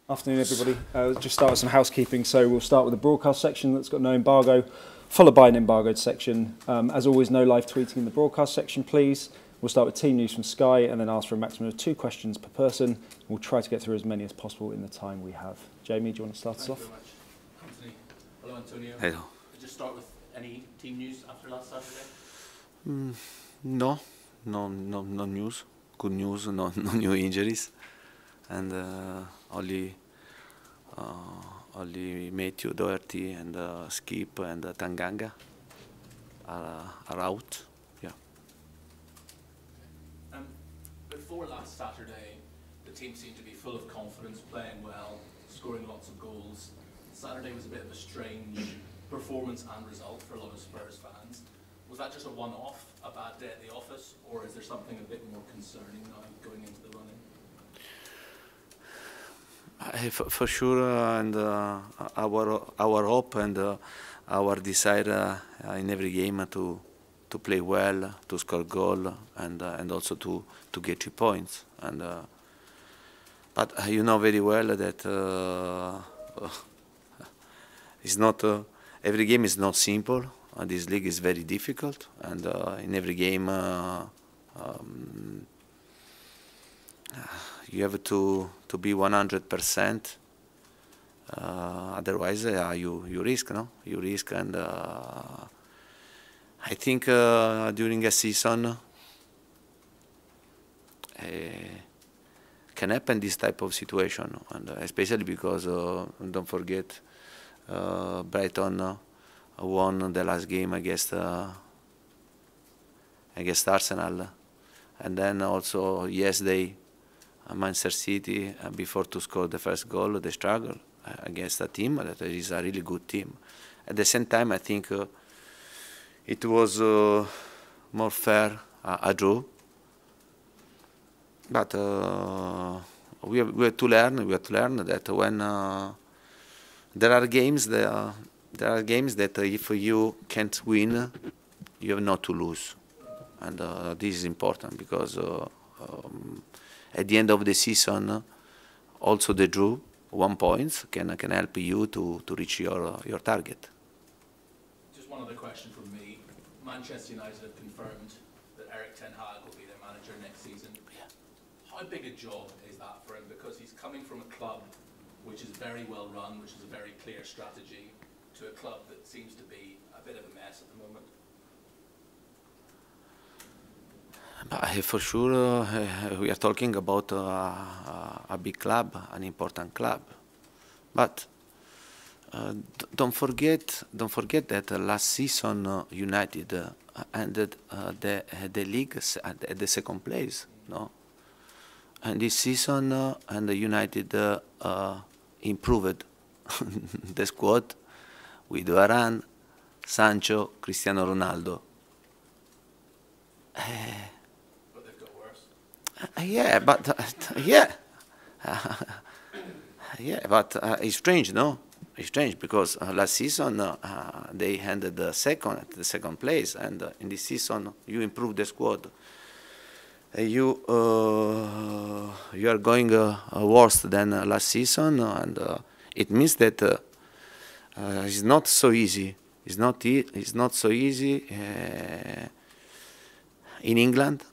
Afternoon, everybody. Just start with some housekeeping. So we'll start with the broadcast section that's got no embargo, followed by an embargoed section. As always, no live tweeting in the broadcast section, please. We'll start with team news from Sky and then ask for a maximum of 2 questions per person. We'll try to get through as many as possible in the time we have. Jamie, do you want to start us off? Thank you very much. Anthony. Hello, Antonio. Hello. Just start with any team news after last Saturday? No news. Good news, no new injuries, and only Matthew Doherty and Skip and Tanganga are out. Yeah. Before last Saturday, the team seemed to be full of confidence, playing well, scoring lots of goals. Saturday was a bit of a strange performance and result for a lot of Spurs fans. Was that just a one-off, a bad day at the office, or is there something a bit more concerning now going into the run-in? For sure, and our hope and our desire in every game to play well, to score goal, and also to get 3 points. And but you know very well that it's not every game is not simple. This league is very difficult, and in every game you have to be 100%. Otherwise, you risk, no? You risk, and I think during a season can happen this type of situation, and especially because don't forget Brighton won the last game against Arsenal, and then also yesterday Manchester City, before to score the first goal, they struggled against a team that is a really good team. At the same time, I think it was more fair a draw, but we have to learn. We have to learn that when there are games that if you can't win, you have not to lose, and this is important because at the end of the season, also the draw 1 point can help you to reach your target. Just one other question from me. Manchester United have confirmed that Erik ten Hag will be their manager next season. Yeah. How big a job is that for him? Because he's coming from a club which is very well run, which is a very clear strategy, to a club that seems to be a bit of a mess at the moment. For sure, we are talking about a big club, an important club. But don't forget that last season United ended the league at the second place, no? And this season, and United improved the squad with Varane, Sancho, Cristiano Ronaldo. But they've got worse. Yeah, but yeah, but it's strange, no? It's strange because last season they ended the second place, and in this season you improved the squad. You are going worse than last season, and it means that it's not so easy. It's not so easy in England,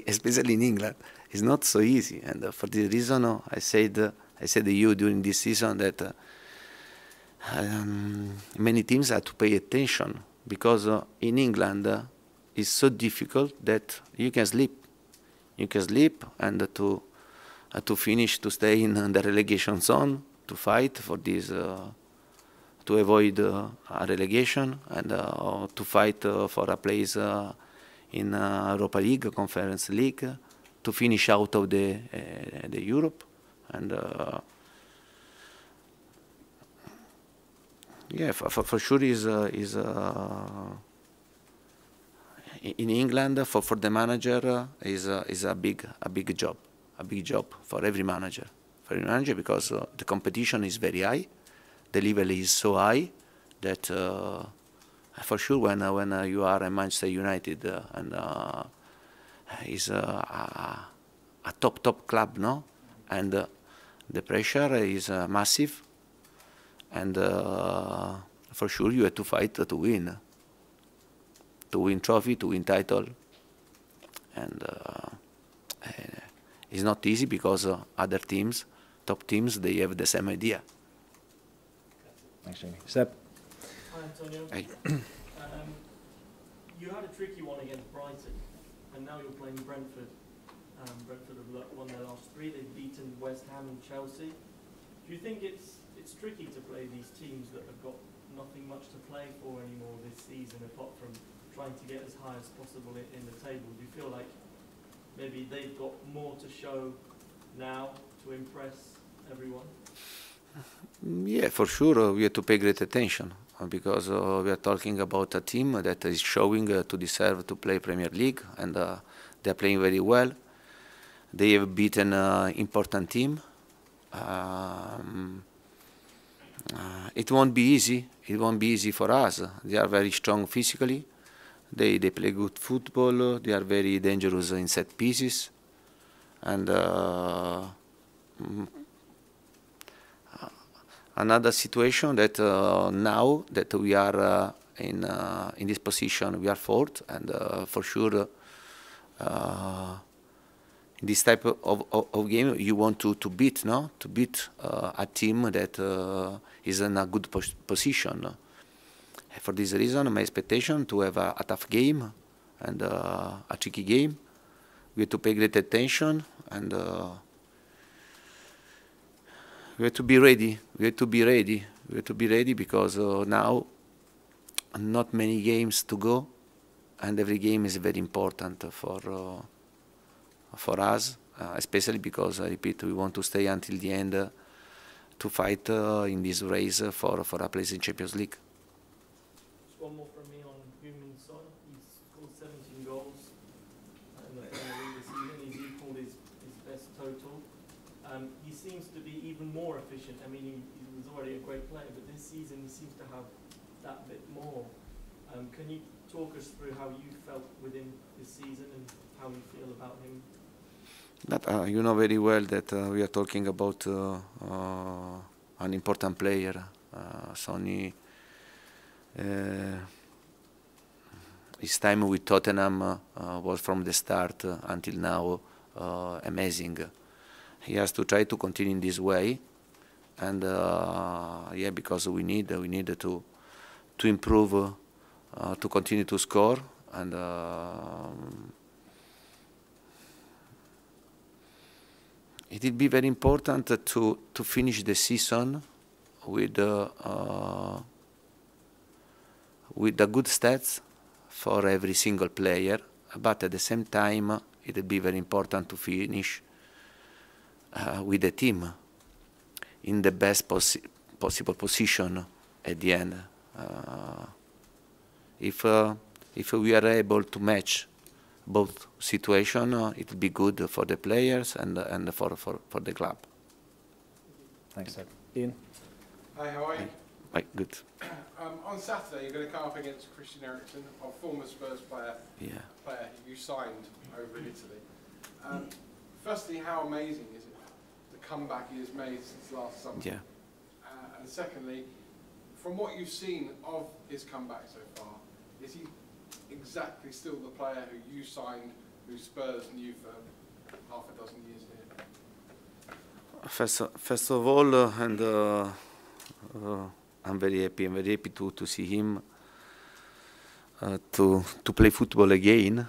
especially in England. It's not so easy, and for this reason, I said to you during this season that many teams have to pay attention because in England it's so difficult that you can sleep. You can sleep, and to finish, to stay in the relegation zone, to fight for this, to avoid a relegation, and to fight for a place in Europa League, Conference League, to finish out of the Europe, and yeah, for sure is in England for the manager is a big job for every manager, because the competition is very high, the level is so high that for sure when you are a Manchester United and is a top club, no, and The pressure is massive, and for sure you have to fight to win trophy, to win title, and it's not easy because other teams, top teams, they have the same idea. Thanks, Jamie. Seb? Hi, Antonio. Hey. You had a tricky one against Brighton, and now you're playing Brentford. Brentford have won their last 3. They've beaten West Ham and Chelsea. Do you think it's tricky to play these teams that have got nothing much to play for anymore this season, apart from trying to get as high as possible in the table? Do you feel like maybe they've got more to show now to impress everyone? Yeah, for sure we have to pay great attention because we are talking about a team that is showing to deserve to play Premier League, and they are playing very well. They have beaten an important team. It won't be easy. It won't be easy for us. They are very strong physically. They play good football. They are very dangerous in set pieces, and another situation that now that we are in this position, we are fourth, and for sure in this type of game you want to beat, no? To beat a team that is in a good position. For this reason, my expectation to have a tough game and a tricky game. We have to pay great attention, and we have to be ready. We have to be ready. We have to be ready because now not many games to go, and every game is very important for us, especially because, I repeat, we want to stay until the end to fight in this race for a place in Champions League. Just one more from me on Wingman's son. He's scored 17 goals in the Premier League this season. He's equalled his best total. He seems to be even more efficient. I mean, he was already a great player, but this season he seems to have that bit more. Can you talk us through how you felt with him this season and how you feel about him? But you know very well that we are talking about an important player. Sonny, his time with Tottenham was from the start until now amazing. He has to try to continue in this way, and yeah, because we need to improve, to continue to score, and it will be very important to finish the season with the good stats for every single player, but at the same time it will be very important to finish with the team in the best possible position at the end. If we are able to match both situations, it will be good for the players and for the club. Thanks, Seb. Ian? Hi, how are you? Right, good. On Saturday, you're going to come up against Christian Eriksen, a former Spurs player, Yeah. You signed over in Italy. Firstly, how amazing is it, the comeback he has made since last summer? Yeah. And secondly, from what you've seen of his comeback so far, is he exactly still the player who you signed, who Spurs knew for half a dozen years here? First of all, I'm very happy. I'm very happy to see him to play football again,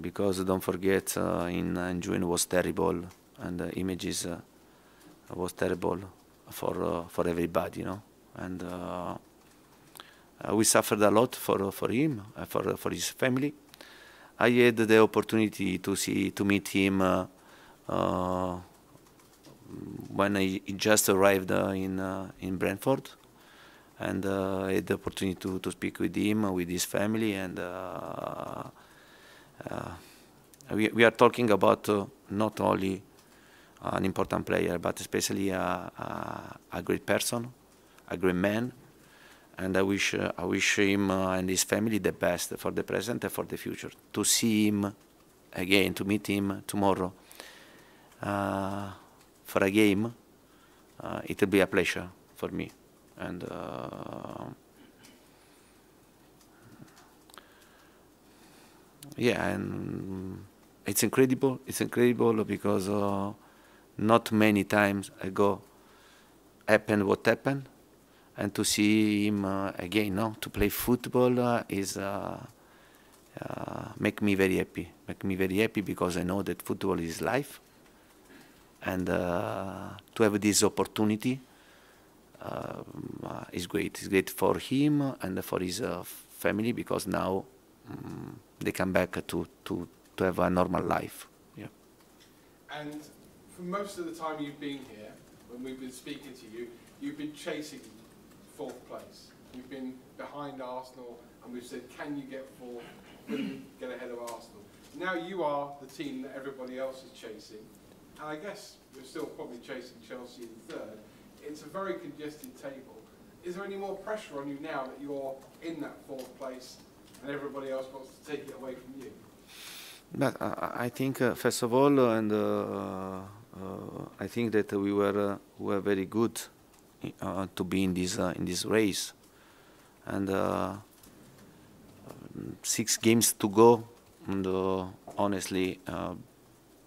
because don't forget, in June was terrible, and the images was terrible for everybody, you know, and we suffered a lot for him, for his family. I had the opportunity to meet him when he just arrived in Brentford, and I had the opportunity to speak with him, with his family, and we are talking about not only an important player, but especially a great person, a great man, and I wish him and his family the best for the present and for the future. To see him again, to meet him tomorrow for a game, it will be a pleasure for me. And yeah, and it's incredible. It's incredible because not many times ago happened what happened, and to see him again, no, to play football is make me very happy. Make me very happy because I know that football is life, and to have this opportunity is great. It's great for him and for his family because now they come back to have a normal life. Yeah. And for most of the time you've been here, when we've been speaking to you, you've been chasing 4th place. You've been behind Arsenal, and we've said, can you get 4th? Can you get ahead of Arsenal? Now you are the team that everybody else is chasing, and I guess you're still probably chasing Chelsea in 3rd. It's a very congested table. Is there any more pressure on you now that you're in that 4th place and everybody else wants to take it away from you? But I think, first of all, I think that we were very good to be in this race, and 6 games to go. And honestly,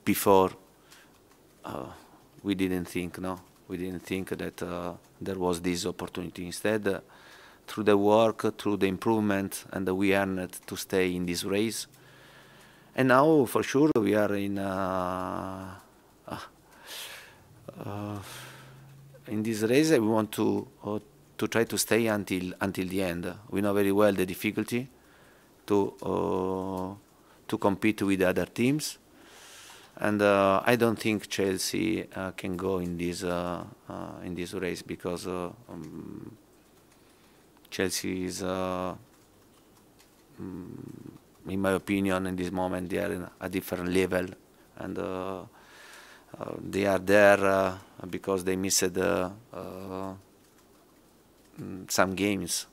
before we didn't think, we didn't think that there was this opportunity. Instead, through the work, through the improvement, and we earned to stay in this race. And now, for sure, we are in this race. We want to try to stay until the end. We know very well the difficulty to compete with other teams, and I don't think Chelsea can go in this race because Chelsea is. In my opinion, in this moment, they are in a different level, and they are there because they missed some games,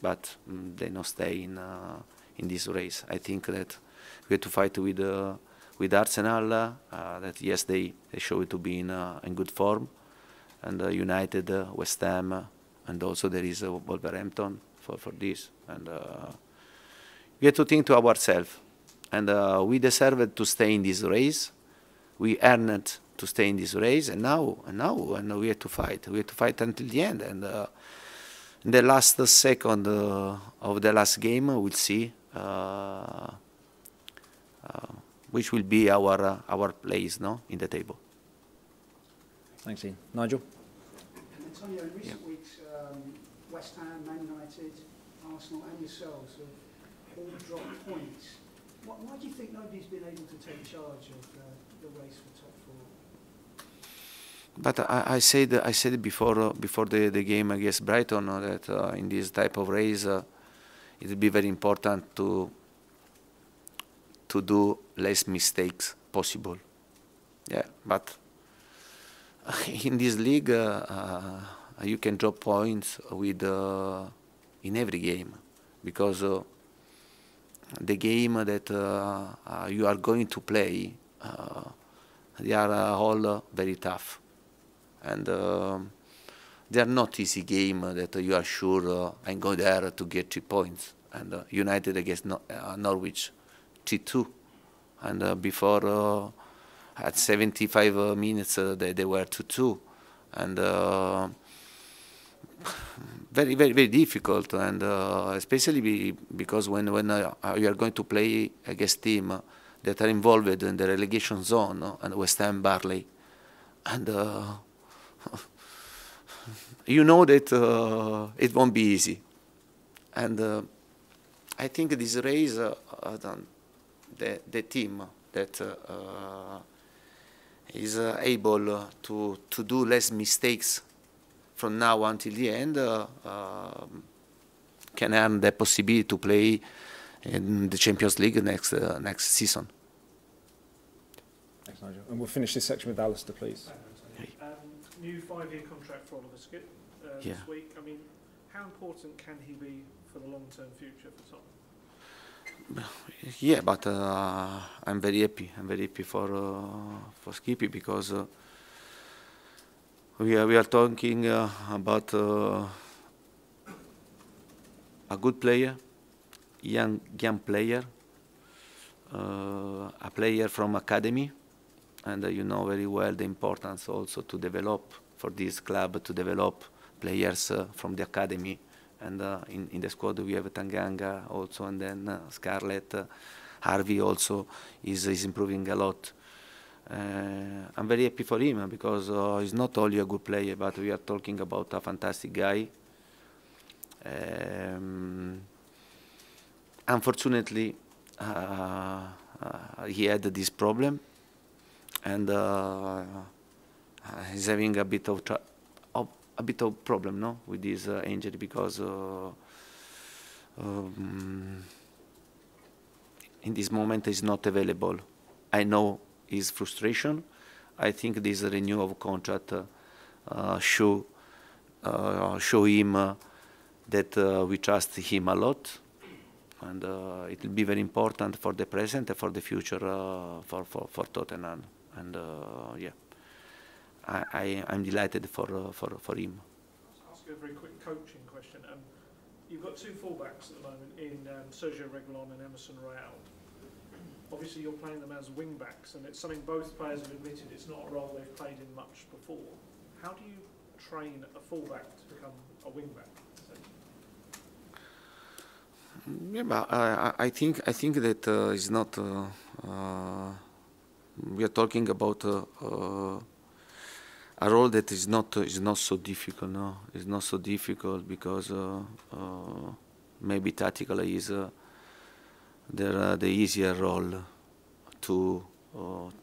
but they don't stay in this race. I think that we have to fight with Arsenal. That yes, they show to be in good form, and United, West Ham, and also there is Wolverhampton for this. And we have to think to ourselves, and we deserved to stay in this race. We earned to stay in this race, and now we have to fight. We have to fight until the end. And in the last second of the last game, we'll see which will be our place, in the table. Thanks, Ian. Nigel? Antonio, in recent weeks, West Ham, Man United, Arsenal and yourselves have all dropped points. Why do you think nobody's been able to take charge of the race for top 4? But I said before the game against Brighton that in this type of race it will be very important to do less mistakes possible. Yeah, but in this league you can drop points with in every game because the game that you are going to play, they are all very tough, and they are not easy game that you are sure I'm going there to get 3 points. And United against Norwich 3-2, and before at 75 minutes they were 2-2, and very, very, very difficult, and especially because when you are going to play against teams that are involved in the relegation zone, and West Ham, Barley, and you know that it won't be easy. And I think this race, the team that is able to do less mistakes from now until the end can earn the possibility to play in the Champions League next season. Thanks, Nigel. And we'll finish this section with Alistair, please. New 5-year contract for Oliver Skip this week. I mean, how important can he be for the long-term future for Tottenham? Yeah, but I'm very happy. I'm very happy for Skippy because we are talking about a good player, young player, a player from academy, and you know very well the importance also to develop for this club to develop players from the academy. And in the squad we have Tanganga also, and then Scarlett, Harvey also is improving a lot. I'm very happy for him because he's not only a good player, but we are talking about a fantastic guy. Unfortunately, he had this problem, and he's having a bit of problem, no, with this injury because in this moment he's not available. I know his frustration. I think this renewal of contract show him that we trust him a lot, and it will be very important for the present and for the future for Tottenham. And yeah, I'm delighted for him. I'll ask you a very quick coaching question. You've got two fullbacks at the moment in Sergio Reguilón and Emerson Royal. Obviously you're playing them as wing-backs, and it's something both players have admitted it's not a role they've played in much before. How do you train a fullback to become a wing-back? Yeah, but I think that it's not. We are talking about a role that is not so difficult. No, it's not so difficult because maybe tactically is the easier role to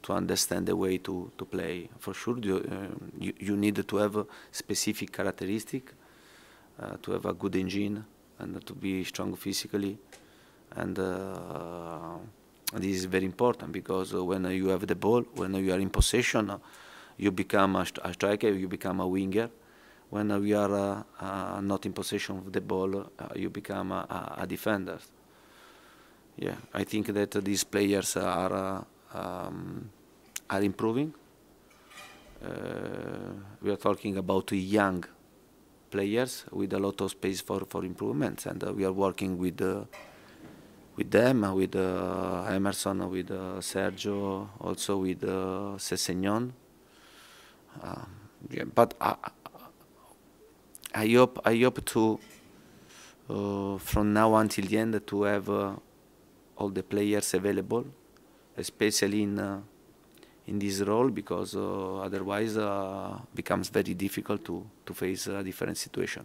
understand the way to play. For sure, you need to have a specific characteristic, to have a good engine, and to be strong physically, and this is very important because when you have the ball, when you are in possession, you become a striker, you become a winger. When you are not in possession of the ball, you become a defender. Yeah, I think that these players are improving. We are talking about young players with a lot of space for improvements, and we are working with them, with Emerson, with Sergio, also with Sessegnon. Yeah, but I hope to from now until the end to have all the players available, especially in this role, because otherwise becomes very difficult to face a different situation.